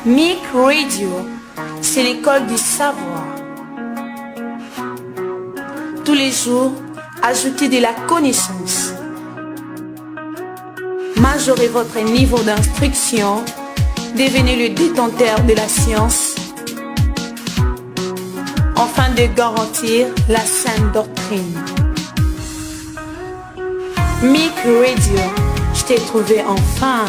MIC Radio, c'est l'école du savoir. Tous les jours, ajoutez de la connaissance. Majorez votre niveau d'instruction. Devenez le détenteur de la science, afin de garantir la saine doctrine. MIC Radio, je t'ai trouvé enfin.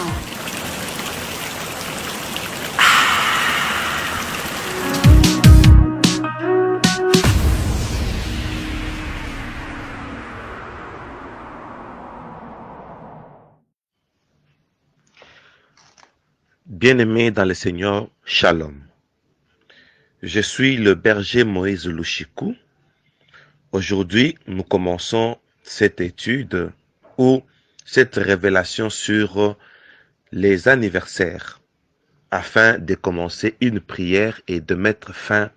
Bien-aimés dans le Seigneur, Shalom. Je suis le berger Moïse Lushiku. Aujourd'hui, nous commençons cette étude ou cette révélation sur les anniversaires afin de commencer une prière et de mettre fin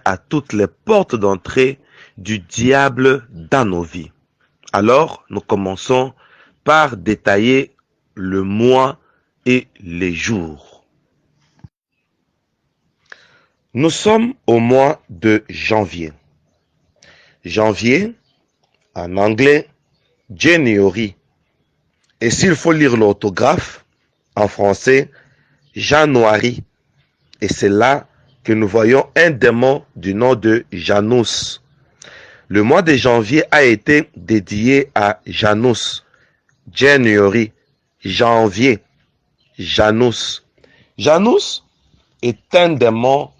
à toutes les portes d'entrée du diable dans nos vies. Alors, nous commençons par détailler le mois et les jours. Nous sommes au mois de janvier. Janvier, en anglais, January. Et s'il faut lire l'orthographe, en français, January. Et c'est là que nous voyons un démon du nom de Janus. Le mois de janvier a été dédié à Janus. January. Janvier, Janus. Janus est un démon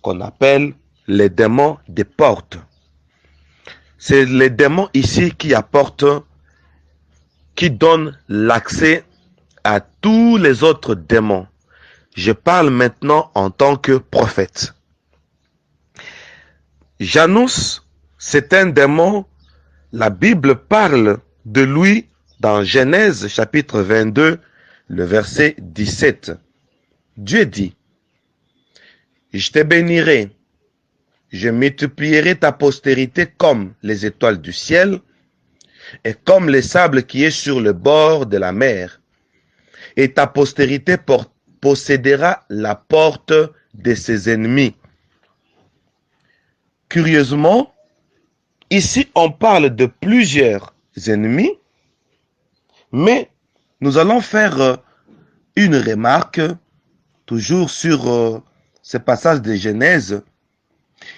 qu'on appelle les démons des portes. C'est les démons ici qui donnent l'accès à tous les autres démons. Je parle maintenant en tant que prophète. Janus, c'est un démon. La Bible parle de lui dans Genèse chapitre 22, le verset 17, Dieu dit, « Je te bénirai, je multiplierai ta postérité comme les étoiles du ciel et comme le sable qui est sur le bord de la mer, et ta postérité possédera la porte de ses ennemis. » Curieusement, ici on parle de plusieurs ennemis, mais nous allons faire une remarque, toujours sur ce passage de Genèse,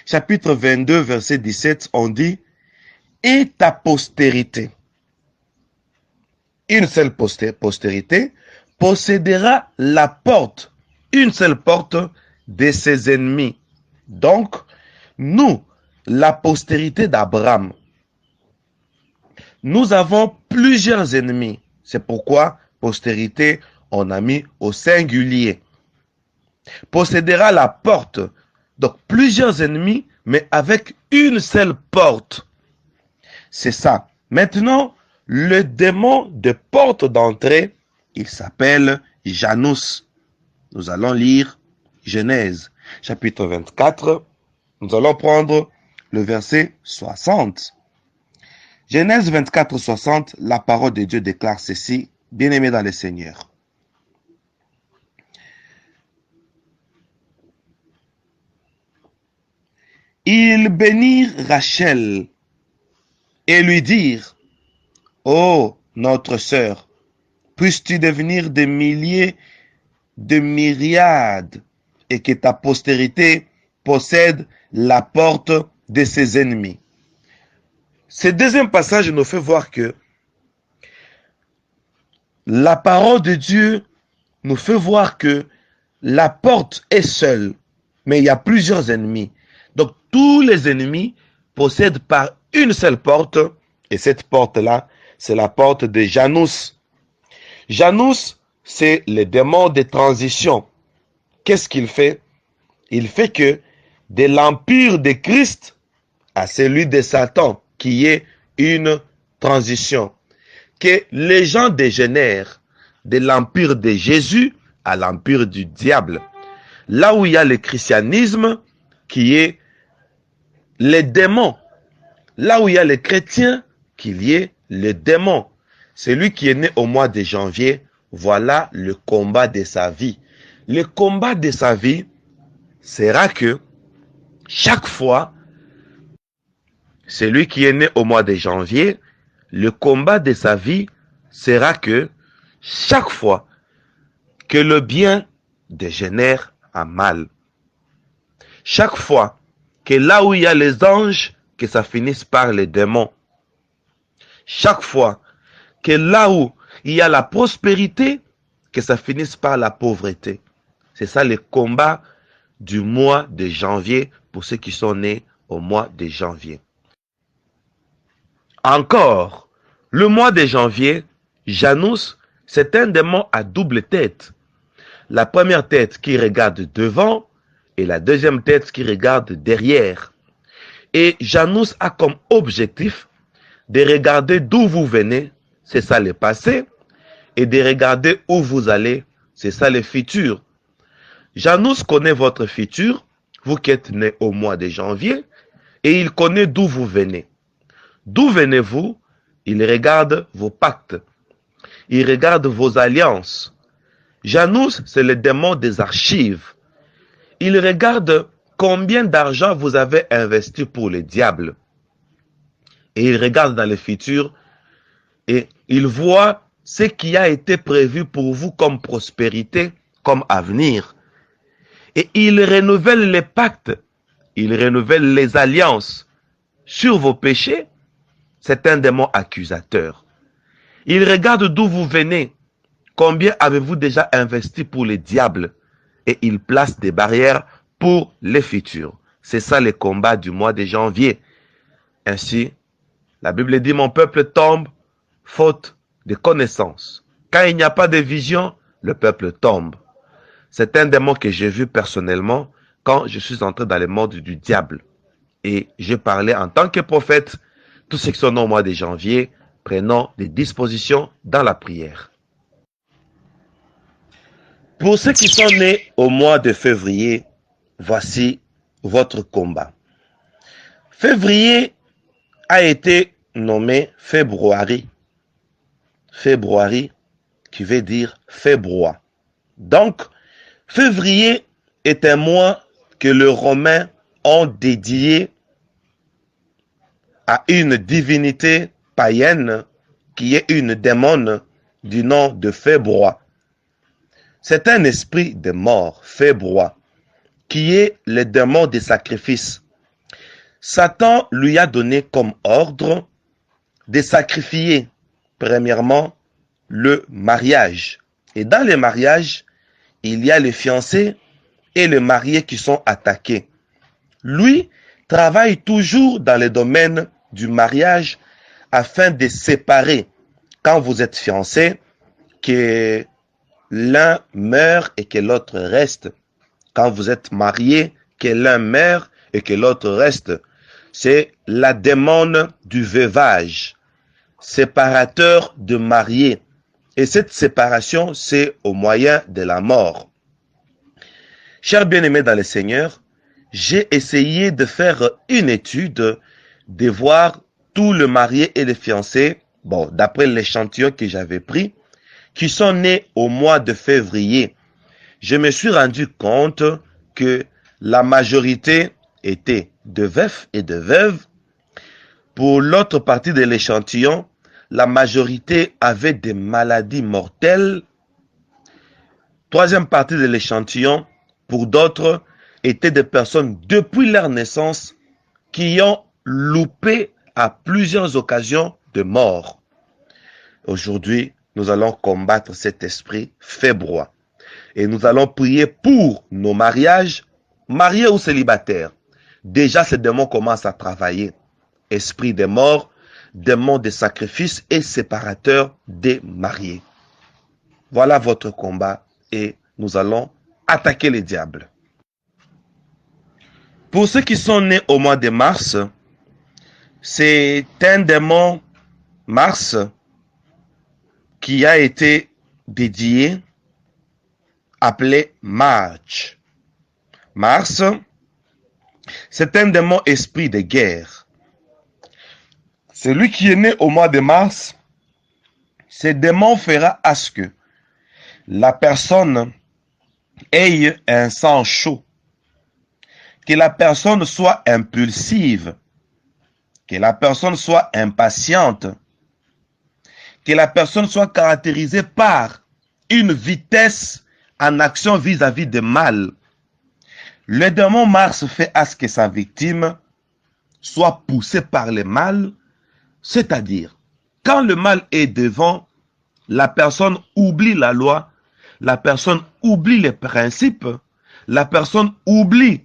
chapitre 22, verset 17, on dit « Et ta postérité, une seule postérité, possédera la porte, une seule porte de ses ennemis. » Donc, nous, la postérité d'Abraham, nous avons plusieurs ennemis. C'est pourquoi postérité, on a mis au singulier. Possédera la porte. Donc plusieurs ennemis, mais avec une seule porte. C'est ça. Maintenant, le démon de porte d'entrée, il s'appelle Janus. Nous allons lire Genèse, chapitre 24. Nous allons prendre le verset 60. Genèse 24, 60, la parole de Dieu déclare ceci, bien-aimés dans le Seigneur. Ils bénirent Rachel et lui dirent, « Ô notre sœur, puisses-tu devenir des milliers de myriades et que ta postérité possède la porte de ses ennemis. » Ce deuxième passage nous fait voir que la parole de Dieu nous fait voir que la porte est seule, mais il y a plusieurs ennemis. Donc tous les ennemis possèdent par une seule porte, et cette porte-là, c'est la porte de Janus. Janus, c'est le démon de transition. Qu'est-ce qu'il fait? Il fait que de l'empire de Christ à celui de Satan, qui est une transition. Que les gens dégénèrent de l'empire de Jésus à l'empire du diable. Là où il y a le christianisme, qui est les démons. Là où il y a les chrétiens, qu'il y ait les démons. Celui qui est né au mois de janvier, Voilà le combat de sa vie. Le combat de sa vie sera que chaque fois, celui qui est né au mois de janvier, le combat de sa vie sera que chaque fois que le bien dégénère en mal, chaque fois que là où il y a les anges, que ça finisse par les démons, chaque fois que là où il y a la prospérité, que ça finisse par la pauvreté. C'est ça le combat du mois de janvier pour ceux qui sont nés au mois de janvier. Encore, le mois de janvier, Janus, c'est un démon à double tête. La première tête qui regarde devant et la deuxième tête qui regarde derrière. Et Janus a comme objectif de regarder d'où vous venez, c'est ça le passé, et de regarder où vous allez, c'est ça le futur. Janus connaît votre futur, vous qui êtes né au mois de janvier, et il connaît d'où vous venez. D'où venez-vous? Il regarde vos pactes, il regarde vos alliances. Janus, c'est le démon des archives. Il regarde combien d'argent vous avez investi pour le diable. Et il regarde dans le futur et il voit ce qui a été prévu pour vous comme prospérité, comme avenir. Et il renouvelle les pactes, il renouvelle les alliances sur vos péchés. C'est un démon accusateur. Il regarde d'où vous venez, combien avez-vous déjà investi pour le diable, et il place des barrières pour le futur. C'est ça le combat du mois de janvier. Ainsi, la Bible dit, mon peuple tombe faute de connaissance. Quand il n'y a pas de vision, le peuple tombe. C'est un démon que j'ai vu personnellement quand je suis entré dans le monde du diable. Et j'ai parlé en tant que prophète, tous ceux qui sont au mois de janvier, prenons des dispositions dans la prière. Pour ceux qui sont nés au mois de février, voici votre combat. Février a été nommé Februari. Februari qui veut dire févroid. Donc, février est un mois que les Romains ont dédié à une divinité païenne qui est une démone du nom de Févroid. C'est un esprit de mort, Févroid, qui est le démon des sacrifices. Satan lui a donné comme ordre de sacrifier, premièrement, le mariage. Et dans le mariage, il y a les fiancés et les mariés qui sont attaqués. Lui travaille toujours dans le domaine du mariage afin de séparer, quand vous êtes fiancés, que l'un meurt et que l'autre reste. Quand vous êtes mariés, que l'un meurt et que l'autre reste. C'est la démone du veuvage, séparateur de mariés. Et cette séparation, c'est au moyen de la mort. Chers bien-aimés dans le Seigneur, j'ai essayé de faire une étude, de voir tous les mariés et les fiancés, d'après l'échantillon que j'avais pris, qui sont nés au mois de février. Je me suis rendu compte que la majorité était de veufs et de veuves. Pour l'autre partie de l'échantillon, la majorité avait des maladies mortelles. Troisième partie de l'échantillon, pour d'autres, étaient des personnes depuis leur naissance qui ont loupé à plusieurs occasions de mort. Aujourd'hui, nous allons combattre cet esprit févroid. Et nous allons prier pour nos mariages, mariés ou célibataires. Déjà, ces démons commencent à travailler. Esprit des morts, démons des sacrifices et séparateurs des mariés. Voilà votre combat et nous allons attaquer les diables. Pour ceux qui sont nés au mois de mars, c'est un démon Mars qui a été dédié, appelé March. Mars, c'est un démon esprit de guerre. Celui qui est né au mois de mars, ce démon fera à ce que la personne ait un sang chaud, que la personne soit impulsive, que la personne soit impatiente, que la personne soit caractérisée par une vitesse en action vis-à-vis de mal. Le démon Mars fait à ce que sa victime soit poussée par le mal, c'est-à-dire, quand le mal est devant, la personne oublie la loi, la personne oublie les principes, la personne oublie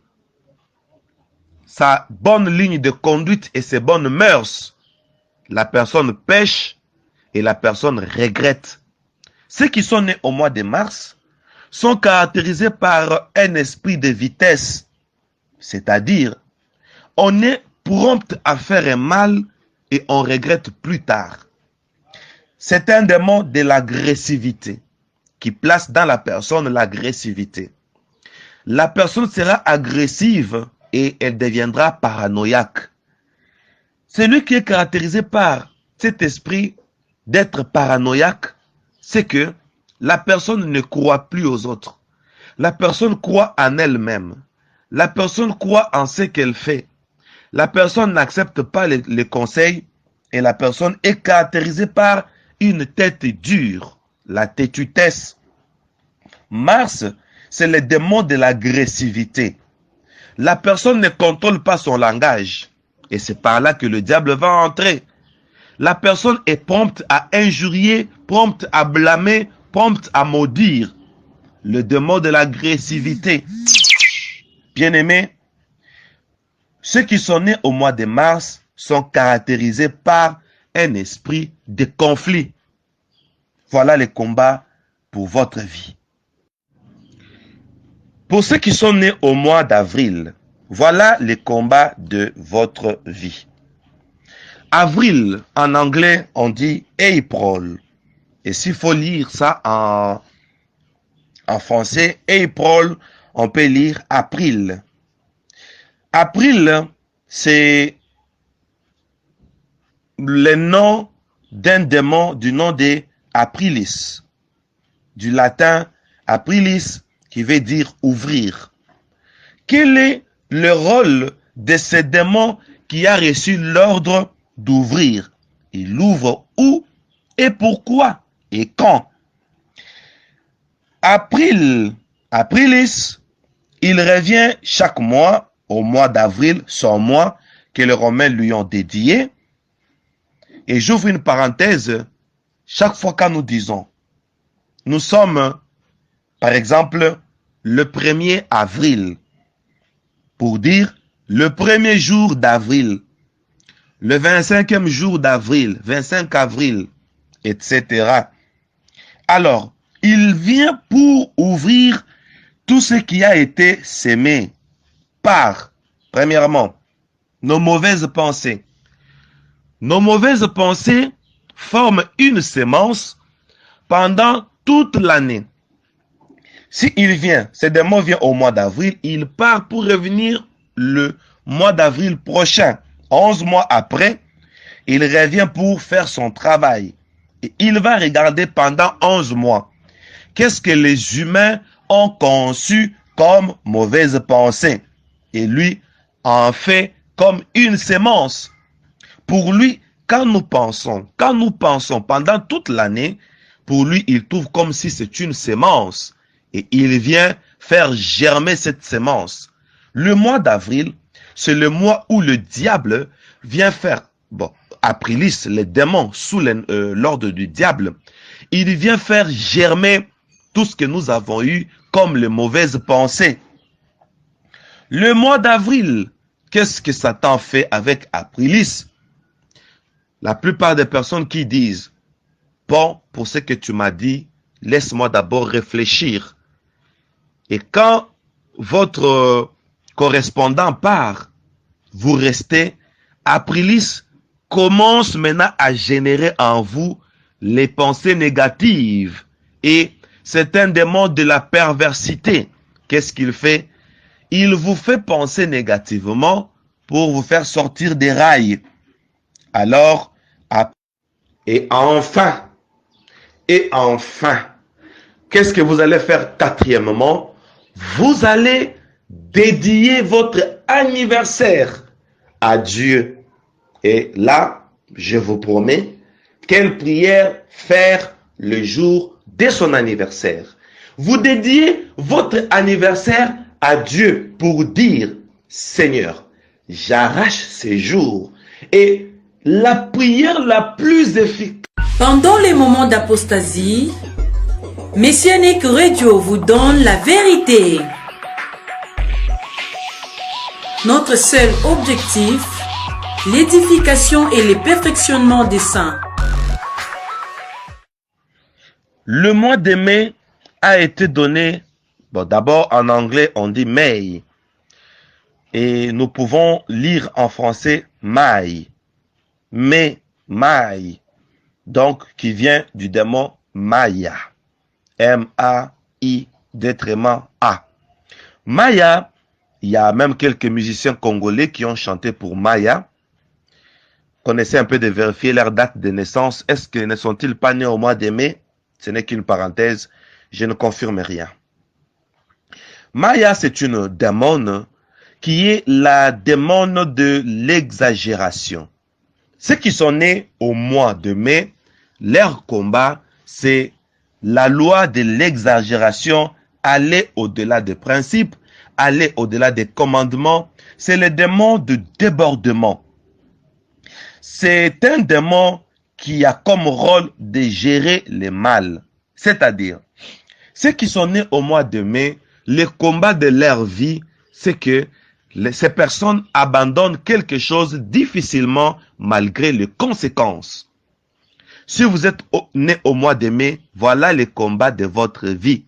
sa bonne ligne de conduite et ses bonnes mœurs. La personne pêche et la personne regrette. Ceux qui sont nés au mois de mars sont caractérisés par un esprit de vitesse, c'est-à-dire on est prompt à faire un mal et on regrette plus tard. C'est un démon de l'agressivité qui place dans la personne l'agressivité. La personne sera agressive et elle deviendra paranoïaque. Celui qui est caractérisé par cet esprit d'être paranoïaque, c'est que la personne ne croit plus aux autres. La personne croit en elle-même. La personne croit en ce qu'elle fait. La personne n'accepte pas les conseils et la personne est caractérisée par une tête dure, la têtutesse. Mars, c'est le démon de l'agressivité. La personne ne contrôle pas son langage et c'est par là que le diable va entrer. La personne est prompte à injurier, prompte à blâmer, prompte à maudire. Le démon de l'agressivité. Bien-aimés, ceux qui sont nés au mois de mars sont caractérisés par un esprit de conflit. Voilà les combats pour votre vie. Pour ceux qui sont nés au mois d'avril, voilà les combats de votre vie. Avril, en anglais, on dit April. Et s'il faut lire ça en français, April, on peut lire April. April, c'est le nom d'un démon du nom de Aprilis, du latin Aprilis, qui veut dire ouvrir. Quel est le rôle de ce démon qui a reçu l'ordre d'ouvrir? Il ouvre où et pourquoi et quand? Aprilis, il revient chaque mois, au mois d'avril, son mois que les Romains lui ont dédié. Et j'ouvre une parenthèse, chaque fois que nous disons, nous sommes, par exemple, le 1er avril, pour dire le premier jour d'avril, le 25e jour d'avril, 25 avril, etc. Alors, il vient pour ouvrir tout ce qui a été sémé par, premièrement, nos mauvaises pensées. Nos mauvaises pensées forment une sémence pendant toute l'année. S'il vient, ce démon vient au mois d'avril, il part pour revenir le mois d'avril prochain. 11 mois après, il revient pour faire son travail. Et il va regarder pendant 11 mois. Qu'est-ce que les humains ont conçu comme mauvaise pensée? Et lui en fait comme une sémence. Pour lui, quand nous pensons pendant toute l'année, pour lui, il trouve comme si c'est une sémence. Et il vient faire germer cette sémence. Le mois d'avril, c'est le mois où le diable vient faire, Aprilis, les démons sous l'ordre du diable, il vient faire germer tout ce que nous avons eu comme les mauvaises pensées. Le mois d'avril, qu'est-ce que Satan fait avec Aprilis? La plupart des personnes qui disent, bon, pour ce que tu m'as dit, laisse-moi d'abord réfléchir. Et quand votre correspondant part, vous restez, Aprilis commence maintenant à générer en vous les pensées négatives. Et c'est un démon de la perversité. Qu'est-ce qu'il fait? Il vous fait penser négativement pour vous faire sortir des rails. Alors, et enfin, Qu'est-ce que vous allez faire quatrièmement? Vous allez dédier votre anniversaire à Dieu. Et là, je vous promets, quelle prière faire le jour de son anniversaire? Vous dédiez votre anniversaire à Dieu pour dire, Seigneur, j'arrache ces jours. Et la prière la plus efficace. Pendant les moments d'apostasie, Messianic Radio vous donne la vérité. Notre seul objectif, l'édification et le perfectionnement des saints. Le mois de mai a été donné, d'abord en anglais on dit May, et nous pouvons lire en français Mai, mai, Mai, donc qui vient du démon Maya, M-A-I, A. Maya, il y a même quelques musiciens congolais qui ont chanté pour Maya. Connaissez un peu de vérifier leur date de naissance. Est-ce que ne sont-ils pas nés au mois de mai? Ce n'est qu'une parenthèse, je ne confirme rien. Maya, c'est une démone qui est la démone de l'exagération. Ceux qui sont nés au mois de mai, leur combat, c'est la loi de l'exagération, aller au-delà des principes, aller au-delà des commandements. C'est le démon de débordement. C'est un démon qui a comme rôle de gérer le mal. C'est-à-dire, ceux qui sont nés au mois de mai, le combat de leur vie, c'est que ces personnes abandonnent quelque chose difficilement malgré les conséquences. Si vous êtes né au mois de mai, voilà le combat de votre vie.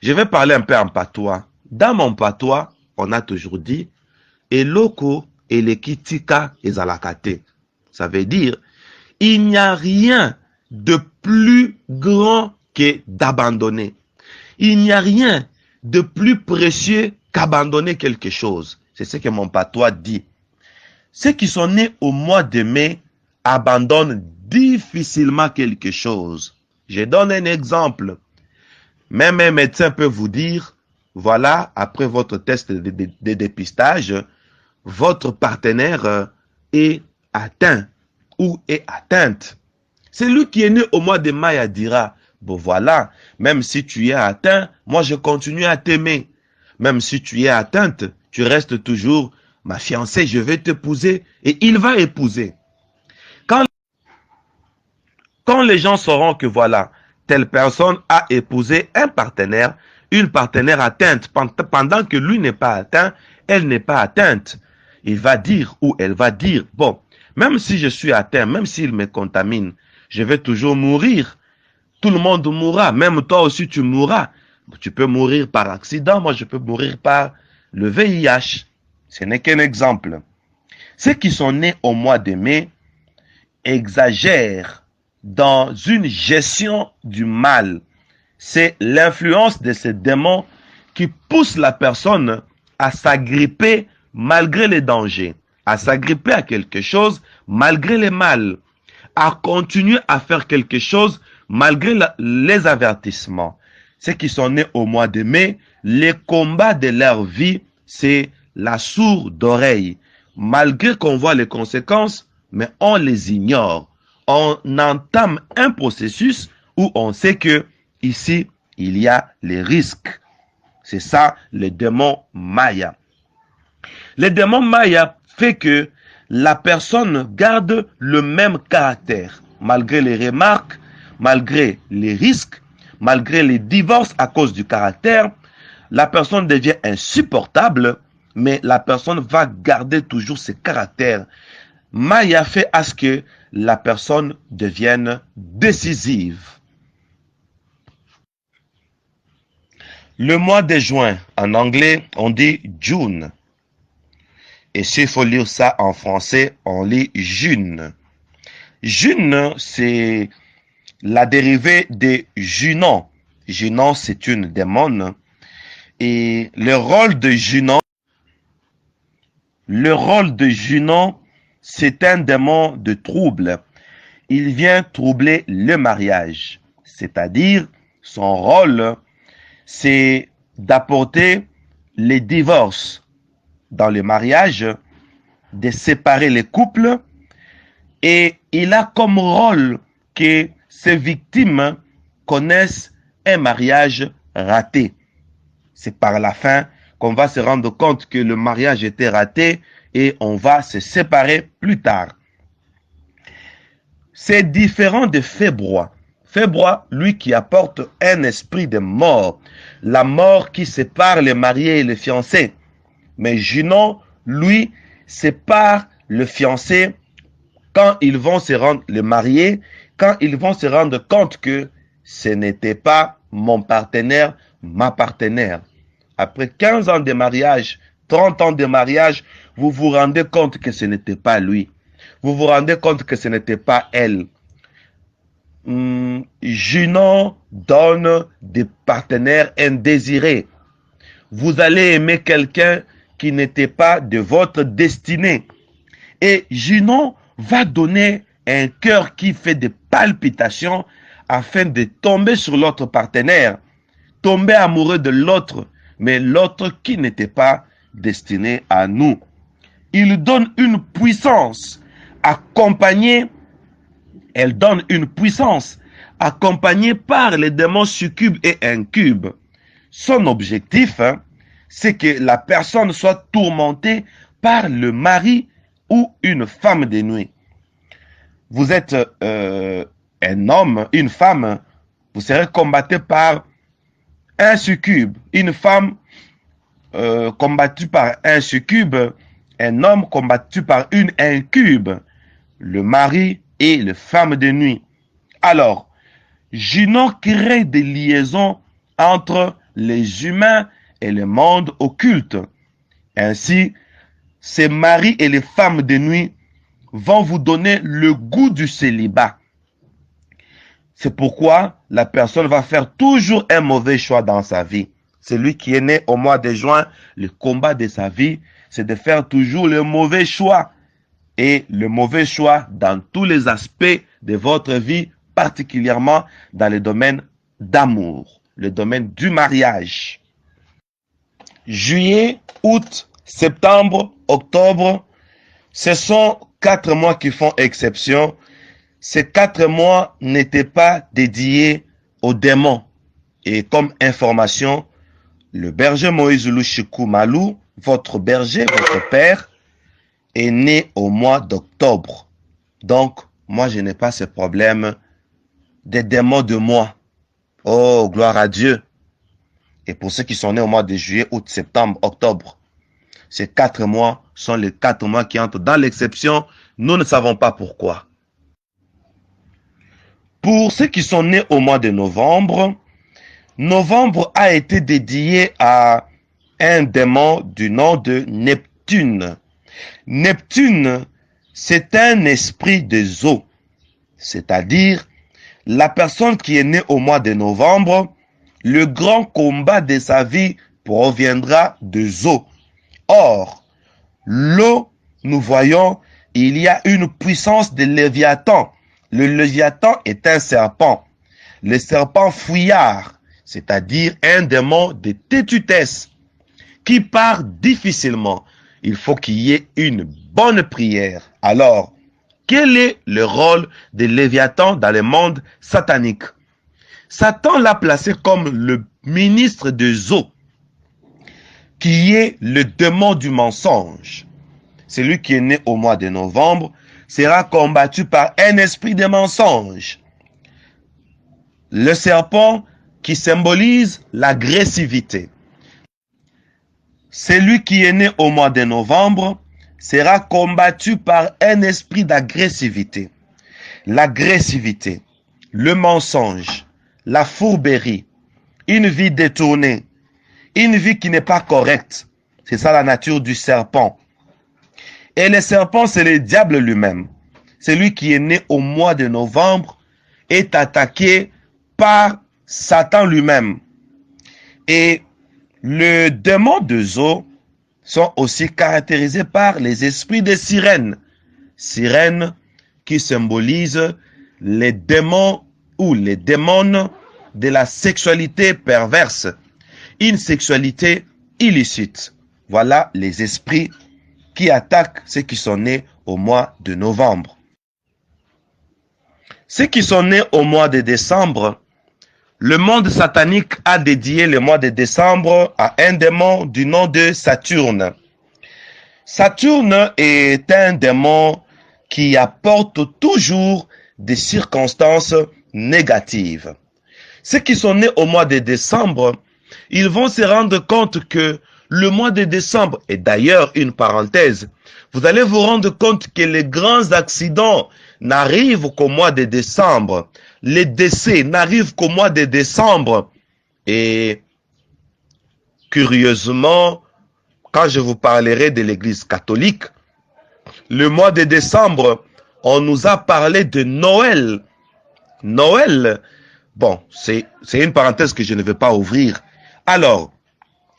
Je vais parler un peu en patois. Dans mon patois, on a toujours dit « Eloko elekitika ezalakate ». Ça veut dire « Il n'y a rien de plus grand que d'abandonner. Il n'y a rien de plus précieux qu'abandonner quelque chose. » C'est ce que mon patois dit. Ceux qui sont nés au mois de mai abandonnent difficilement quelque chose. Je donne un exemple. Même un médecin peut vous dire, voilà, après votre test de dépistage, votre partenaire est atteint ou est atteinte. Celui qui est né au mois de mai dira, bon voilà, même si tu es atteint, moi je continue à t'aimer. Même si tu es atteinte, tu restes toujours ma fiancée, je vais t'épouser et il va épouser. Quand les gens sauront que voilà, telle personne a épousé un partenaire, une partenaire atteinte, pendant que lui n'est pas atteint, elle n'est pas atteinte, il va dire ou elle va dire, bon, même si je suis atteint, même s'il me contamine, je vais toujours mourir. Tout le monde mourra, même toi aussi tu mourras. Tu peux mourir par accident, moi je peux mourir par le VIH. Ce n'est qu'un exemple. Ceux qui sont nés au mois de mai exagèrent dans une gestion du mal. C'est l'influence de ces démons qui pousse la personne à s'agripper malgré les dangers, à s'agripper à quelque chose malgré le mal, à continuer à faire quelque chose malgré les avertissements. Ceux qui sont nés au mois de mai, les combats de leur vie, c'est la sourde oreille. Malgré qu'on voit les conséquences, mais on les ignore. On entame un processus où on sait que ici, il y a les risques. C'est ça, le démon Maya. Le démon Maya fait que la personne garde le même caractère, malgré les remarques, malgré les risques, malgré les divorces à cause du caractère. La personne devient insupportable, mais la personne va garder toujours ses caractères. Maya fait à ce que la personne devienne décisive. Le mois de juin, en anglais, on dit June. Et s'il faut lire ça en français, on lit June. June, c'est la dérivée de Junon. Junon, c'est une démone. Et le rôle de Junon, c'est un démon de trouble. Il vient troubler le mariage. C'est-à-dire, Son rôle, c'est d'apporter les divorces dans le mariage, de séparer les couples, et il a comme rôle que ces victimes connaissent un mariage raté. C'est par la fin qu'on va se rendre compte que le mariage était raté et on va se séparer plus tard. C'est différent de Fébroi. Fébroi, lui qui apporte un esprit de mort, la mort qui sépare les mariés et les fiancés. Mais Junon, lui, sépare le fiancé quand ils vont se rendre, le marié, quand ils vont se rendre compte que ce n'était pas mon partenaire, ma partenaire. Après 15 ans de mariage, 30 ans de mariage, vous vous rendez compte que ce n'était pas lui. Vous vous rendez compte que ce n'était pas elle. Junon donne des partenaires indésirés. Vous allez aimer quelqu'un qui n'était pas de votre destinée. Et Junon va donner un cœur qui fait des palpitations afin de tomber sur l'autre partenaire, tomber amoureux de l'autre, mais l'autre qui n'était pas destiné à nous. Il donne une puissance accompagnée, elle donne une puissance accompagnée par les démons succubes et incubes. Son objectif, c'est que la personne soit tourmentée par le mari ou une femme de nuit. Vous êtes un homme, une femme, vous serez combattu par un succube, une femme combattue par un succube, un homme combattu par une incube, le mari et les femmes de nuit. Alors, Junon crée des liaisons entre les humains et le monde occulte. Ainsi, ces maris et les femmes de nuit vont vous donner le goût du célibat. C'est pourquoi la personne va faire toujours un mauvais choix dans sa vie. Celui qui est né au mois de juin, le combat de sa vie, c'est de faire toujours le mauvais choix. Et le mauvais choix dans tous les aspects de votre vie, particulièrement dans le domaine d'amour, le domaine du mariage. Juillet, août, septembre, octobre, ce sont 4 mois qui font exception. Ces 4 mois n'étaient pas dédiés aux démons. Et comme information, le berger Moïse Lushiku Malou, votre berger, votre père, est né au mois d'octobre. Donc, moi, je n'ai pas ce problème des démons de moi. Oh, gloire à Dieu. Et pour ceux qui sont nés au mois de juillet, août, septembre, octobre, ces 4 mois sont les 4 mois qui entrent dans l'exception. Nous ne savons pas pourquoi. Pour ceux qui sont nés au mois de novembre, novembre a été dédié à un démon du nom de Neptune. Neptune, c'est un esprit des eaux, c'est-à-dire la personne qui est née au mois de novembre, le grand combat de sa vie proviendra des eaux. Or, l'eau, nous voyons, il y a une puissance de Léviathan. Le Léviathan est un serpent. Le serpent fouillard, c'est-à-dire un démon de têtutesse qui part difficilement. Il faut qu'il y ait une bonne prière. Alors, quel est le rôle de Léviathan dans le monde satanique? Satan l'a placé comme le ministre des eaux, qui est le démon du mensonge. Celui qui est né au mois de novembre sera combattu par un esprit de mensonge. Le serpent qui symbolise l'agressivité. Celui qui est né au mois de novembre sera combattu par un esprit d'agressivité. L'agressivité, le mensonge, la fourberie, une vie détournée, une vie qui n'est pas correcte. C'est ça la nature du serpent. Et le serpent, c'est le diable lui-même. Celui qui est né au mois de novembre est attaqué par Satan lui-même. Et le démon des eaux sont aussi caractérisés par les esprits de sirènes. Sirènes qui symbolisent les démons ou les démons de la sexualité perverse, une sexualité illicite. Voilà les esprits qui attaquent ceux qui sont nés au mois de novembre. Ceux qui sont nés au mois de décembre, le monde satanique a dédié le mois de décembre à un démon du nom de Saturne. Saturne est un démon qui apporte toujours des circonstances négatives. Ceux qui sont nés au mois de décembre, ils vont se rendre compte que le mois de décembre, et d'ailleurs une parenthèse, vous allez vous rendre compte que les grands accidents n'arrivent qu'au mois de décembre. Les décès n'arrivent qu'au mois de décembre. Et curieusement, quand je vous parlerai de l'Église catholique, le mois de décembre, on nous a parlé de Noël. Noël, bon, c'est une parenthèse que je ne vais pas ouvrir. Alors,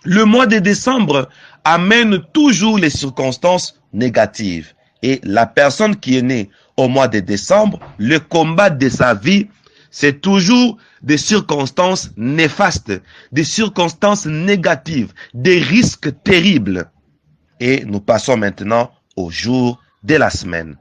le mois de décembre amène toujours les circonstances négatives. Et la personne qui est née au mois de décembre, le combat de sa vie, c'est toujours des circonstances néfastes, des circonstances négatives, des risques terribles. Et nous passons maintenant au jour de la semaine.